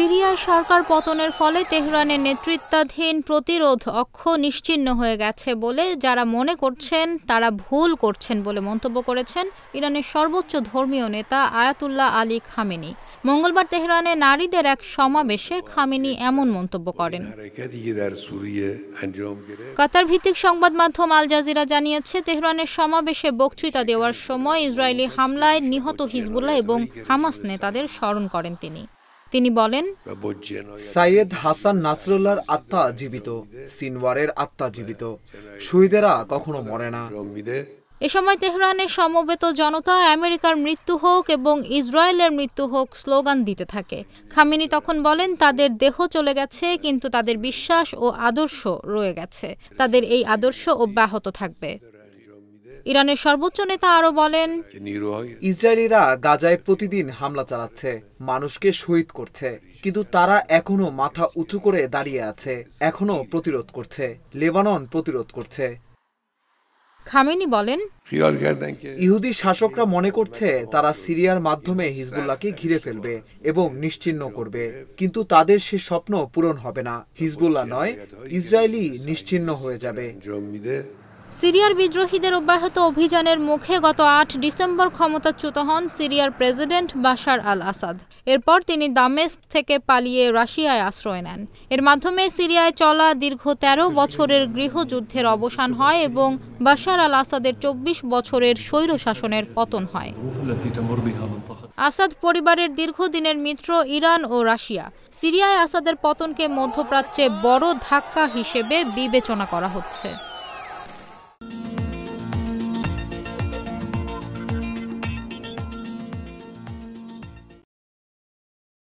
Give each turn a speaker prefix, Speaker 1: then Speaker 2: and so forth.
Speaker 1: সিরিয়ায় সরকার পতনের ফলে তেহরানের নেতৃত্বাধীন প্রতিরোধ অক্ষ নিশ্চিহ্ন হয়ে গেছে বলে যারা মনে করছেন তারা ভুল করছেন বলে মন্তব্য করেছেন ইরানের সর্বোচ্চ ধর্মীয় নেতা আয়াতুল্লাহ আলী খামেনি। মঙ্গলবার তেহরানে নারীদের এক সমাবেশে খামেনি এমন মন্তব্য করেন। কাতার ভিত্তিক সংবাদ মাধ্যম আল জাজিরা জানিয়েছে, তেহরানের সমাবেশে বক্তৃতা দেওয়ার সময় ইসরায়েলি হামলায় নিহত হিজবুল্লাহ এবং হামাস নেতাদের স্মরণ করেন তিনি বলেন,
Speaker 2: সাইয়েদ হাসান নাসরুল্লাহর আত্মা জীবিত, সিনওয়ারের আত্মা জীবিত, শহীদেরা কখনো মরে না।
Speaker 1: এ সময় তেহরানের সমবেত জনতা আমেরিকার মৃত্যু হোক এবং ইসরায়েলের মৃত্যু হোক স্লোগান দিতে থাকে। খামেনি তখন বলেন, তাদের দেহ চলে গেছে কিন্তু তাদের বিশ্বাস ও আদর্শ রয়ে গেছে, তাদের এই আদর্শ অব্যাহত থাকবে। ইরানের সর্বোচ্চ নেতা আরও বলেন,
Speaker 2: ইসরায়েলিরা গাজায় প্রতিদিন হামলা চালাচ্ছে, মানুষকে শহীদ করছে, কিন্তু তারা এখনো মাথা উঁচু করে দাঁড়িয়ে আছে, এখনো প্রতিরোধ করছে, লেবানন প্রতিরোধ করছে।
Speaker 1: খামেনি বলেন,
Speaker 2: ইহুদি শাসকরা মনে করছে তারা সিরিয়ার মাধ্যমে হিজবুল্লাহকে ঘিরে ফেলবে এবং নিশ্চিহ্ন করবে, কিন্তু তাদের সে স্বপ্ন পূরণ হবে না। হিজবুল্লাহ নয়, ইসরায়েলি নিশ্চিহ্ন হয়ে যাবে।
Speaker 1: সিরিয়ার বিদ্রোহীদের অব্যাহত অভিযানের মুখে গত ৮ ডিসেম্বর ক্ষমতাচ্যুত হন সিরিয়ার প্রেসিডেন্ট বাশার আল আসাদ। এরপর তিনি দামেস্ক থেকে পালিয়ে রাশিয়ায় আশ্রয় নেন। এর মাধ্যমে সিরিয়ায় চলা দীর্ঘ ১৩ বছরের গৃহযুদ্ধের অবসান হয় এবং বাশার আল আসাদের ২৪ বছরের স্বৈরশাসনের পতন হয়। আসাদ পরিবারের দীর্ঘদিনের মিত্র ইরান ও রাশিয়া। সিরিয়ায় আসাদের পতনকে মধ্যপ্রাচ্যে বড় ধাক্কা হিসেবে বিবেচনা করা হচ্ছে।